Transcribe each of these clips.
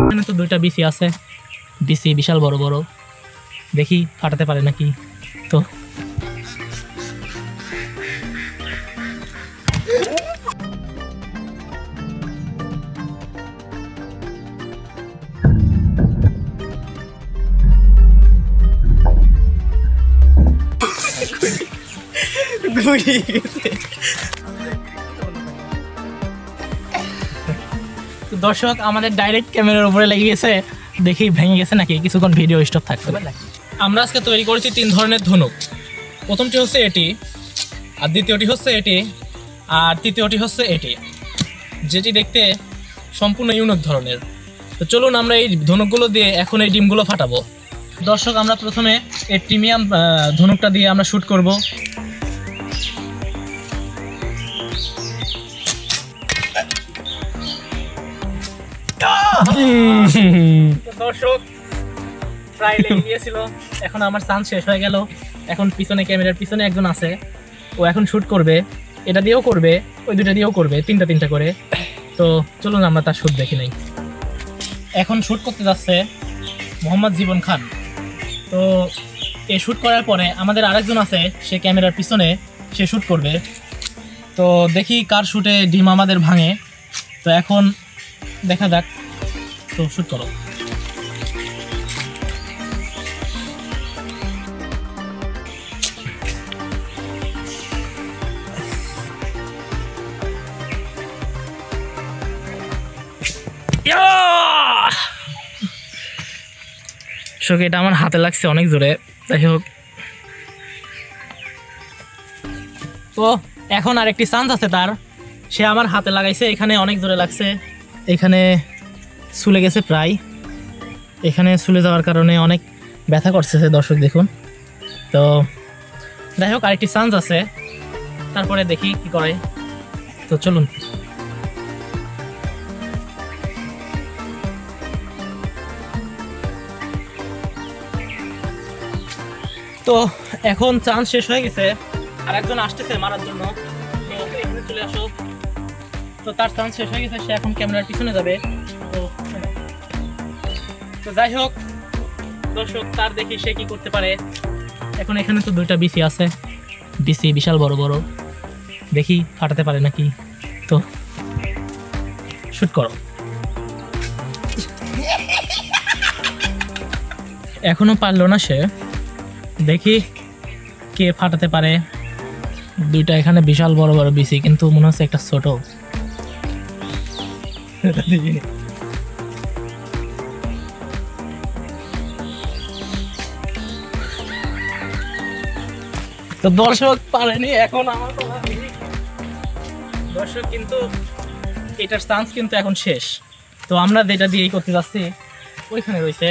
এখানে তো দুইটা বিসি আছে, বিসি বিশাল বড় বড়, দেখি ফাটাতে পারে নাকি। তো দর্শক আমাদের ডাইরেক্ট ক্যামেরার উপরে লেগে গেছে, দেখি ভেঙে গেছে নাকি, কিছুক্ষণ ভিডিও স্টপ থাকতে পারে। আমরা আজকে তৈরি করেছি 3 ধরনের ধনুক। প্রথমটি হচ্ছে এটি, আর দ্বিতীয়টি হচ্ছে এটি, আর তৃতীয়টি হচ্ছে এটি, যেটি দেখতে সম্পূর্ণ ইউনিক ধরনের। তো চলুন আমরা এই ধনুকগুলো দিয়ে এখন এই ডিমগুলো ফাটাবো। দর্শক আমরা প্রথমে এই প্রিমিয়াম ধনুকটা দিয়ে আমরা শ্যুট করব। দর্শক প্রায় লেগে গিয়েছিল, এখন আমার চান্স শেষ হয়ে গেল। এখন পিছনে ক্যামেরার পিছনে একজন আছে, ও এখন শ্যুট করবে, এটা দিয়েও করবে, ওই দুটা দিয়েও করবে, তিনটা করে। তো চলুন আমরা তার শ্যুট দেখে নেই। এখন শ্যুট করতে যাচ্ছে মোহাম্মদ জীবন খান। তো এই শ্যুট করার পরে আমাদের আরেকজন আছে, সে ক্যামেরার পিছনে, সে শ্যুট করবে। তো দেখি কার শ্যুটে ডিম আমাদের ভাঙে। তো এখন দেখা যাক, তো শ্যুট করো। এটা আমার হাতে লাগছে অনেক জোরে, যাই হোক। তো এখন আরেকটি চান্স আছে তার, সে আমার হাতে লাগাইছে, এখানে অনেক জোরে লাগছে, এখানে ছুলে গেছে প্রায়, এখানে ছুলে যাওয়ার কারণে অনেক ব্যথা করতেছে দর্শক দেখুন। তো যাই হোক আরেকটি চান্স আছে, তারপরে দেখি কি করে। তো চলুন। তো এখন চান্স শেষ হয়ে গেছে, আর একজন আসতেছে মারার জন্য, তো এখানে চলে আসো। তো তার চান্স শেষ হয়ে গেছে, সে এখন ক্যামেরার পিছনে যাবে। তো যাই হোক দর্শক, তার দেখি সে কি করতে পারে। এখন এখানে তো দুইটা বিসি আছে, বিসি বিশাল বড় বড়, দেখি ফাটাতে পারে নাকি। তো শুট করো। এখনো পারলো না সে, দেখি কে ফাটাতে পারে। দুইটা এখানে বিশাল বড় বড় বিসি, কিন্তু মনে হচ্ছে একটা ছোট। তো দর্শক পারেনি, এখন আমার দর্শক কিন্তু এটার চান্স কিন্তু এখন শেষ। তো আমরা যেটা দিয়েই করতে যাচ্ছি ওইখানে রয়েছে,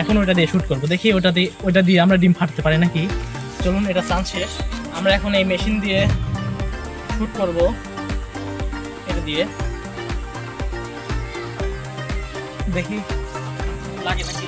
এখন ওইটা দিয়ে শ্যুট করবো, দেখি ওইটা দিয়ে আমরা ডিম ফাটতে পারি নাকি। চলুন, এটা চান্স শেষ, আমরা এখন এই মেশিন দিয়ে শ্যুট করব, এটা দিয়ে দেখি লাগে নাকি।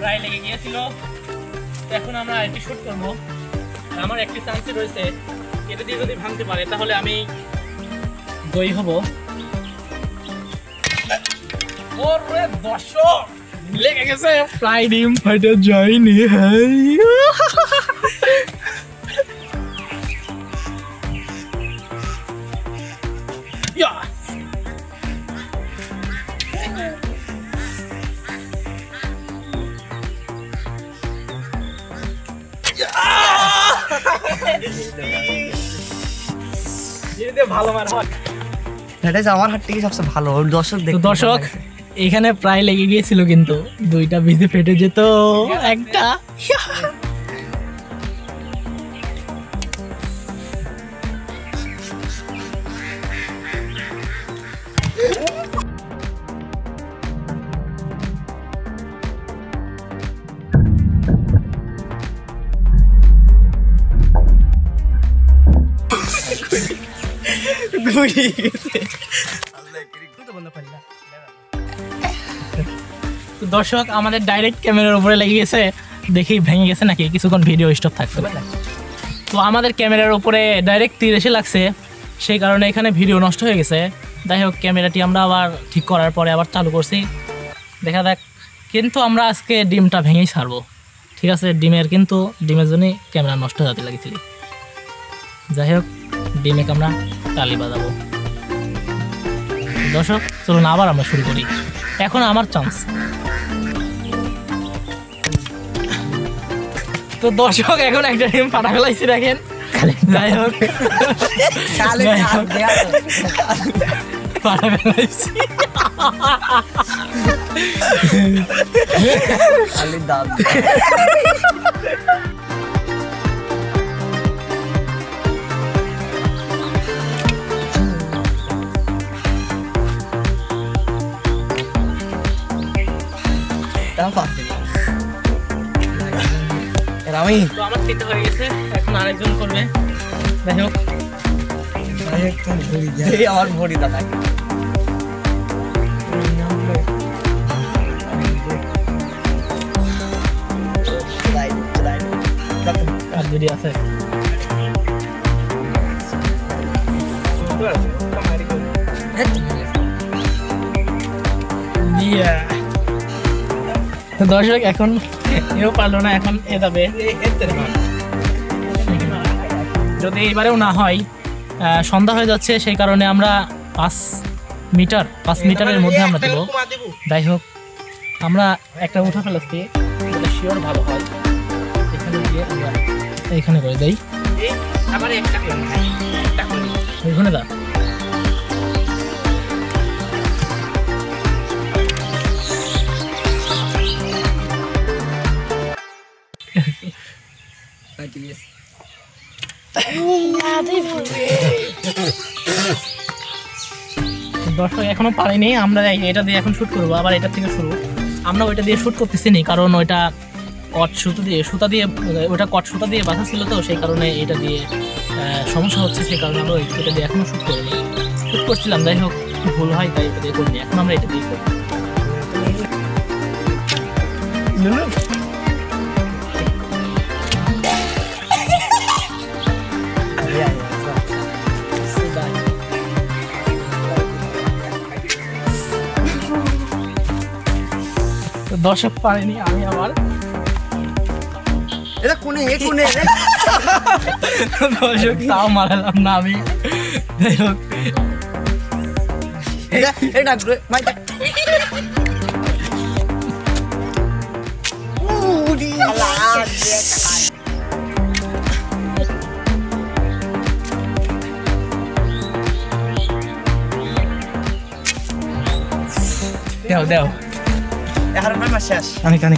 প্রায় লেগে গিয়েছিল, এখন আমরা আরেকটি শুট করবো। আমার একটি চান্স রয়েছে, এটা দিয়ে যদি ভাঙতে পারে তাহলে আমি জয়ী হব। ওরে দর্শক, লেগে গেছে, প্রায় ডিম ফাইটে যায়নি। ভালো মার হয়, আমার হাত থেকে সবচেয়ে ভালো। দর্শক এখানে প্রায় লেগে গিয়েছিল, কিন্তু দুইটা বিসি ফেটে যেত একটা। দর্শক আমাদের ডাইরেক্ট ক্যামেরার উপরে লেগে গেছে, দেখি ভেঙে গেছে নাকি, কিছুক্ষণ ভিডিও স্টপ থাকতে পারে। তো আমাদের ক্যামেরার উপরে ডাইরেক্ট তীর এসে লাগছে, সেই কারণে এখানে ভিডিও নষ্ট হয়ে গেছে। যাই হোক, ক্যামেরাটি আমরা আবার ঠিক করার পরে আবার চালু করছি, দেখা যাক। কিন্তু আমরা আজকে ডিমটা ভেঙেই ছাড়বো, ঠিক আছে? ডিমের জন্যই ক্যামেরা নষ্ট হতে লাগেছিল। যাই হোক, ডিমে আমরা তালি বাজাবো। দর্শক চলুন আবার আমরা শুরু করি, এখন আমার চান্স। তো দর্শক এখন একটা ডিম ফাটা ফেলাইছি, দেখেন। যাই হোক ফাটা ফেলাইছি। আমার তিনটা হয়ে গেছে, এখন আরেকজন করবে। যাই হোক আমার ভরি দাদা আর যদি আছে দর্শক এখন এও পারলো না, এখন এ যাবে। যদি এবারেও না হয়, সন্ধ্যা হয়ে যাচ্ছে, সেই কারণে আমরা 5 মিটারের মধ্যে আমরা দেবো। যাই হোক, আমরা একটা উঠা ফেলাচ্ছি, শিওর ভালো হয়। এখানে দিয়ে আমরা এইখানে করে দেই, ওইখানে দা। দর্শক এখনো পারিনি, আমরা এটা দিয়ে এখন শুট করবো, আবার এটা থেকে শুরু। আমরা ওইটা দিয়ে শুট করতেছি না, কারণ ওইটা সুতা দিয়ে ওইটা কট সুতা দিয়ে বাঁধা ছিল, তো সেই কারণে এটা দিয়ে সমস্যা হচ্ছে। সেই কারণে আমরা এটা দিয়ে এখনো শুট করিনি, শুট করছিলাম। যাই হোক, ভুল হয় তাই এটা দিয়ে করিনি, এখন আমরা এটা দিয়ে করি। দর্শক পারেনি, আমি আবার দর্শক তাও মারালাম না আমি। যাই হোক, দেও আমি কানে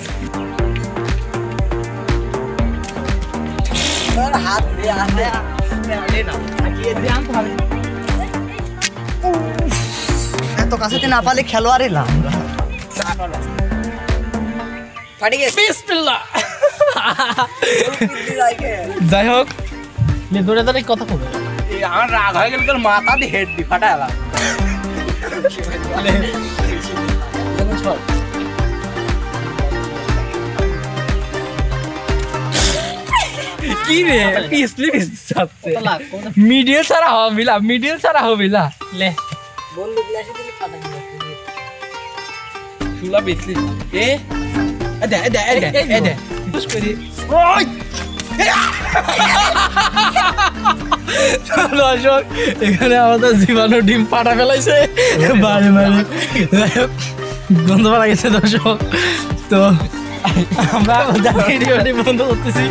হাত এত কাছে না পালে খেলোয়াড় এলাম। যাই হোক, দৌড়ে দৌড়ে কথা বলবে, আমার রাগ হয়ে গেল, তোর মাথা দিয়ে হেড দি ফাটা এলাম। কি রে পিছলি মিডিল ছাড়া হবিলা, মিডিল ছাড়া হবিলা লে বন্ধু গ্লাসে দিলে ফাটা গেল তুলা পিছলি এ এদে এদে এদে এদে পুশ করে ওই দর্শক এখানে আমাদের জীবাণু ডিম ফাটা ফেলাইছে বারে বারে। গন্ধ পাওয়া গেছে দর্শক, তো আমরা ভিডিওটি বন্ধ করতেছি।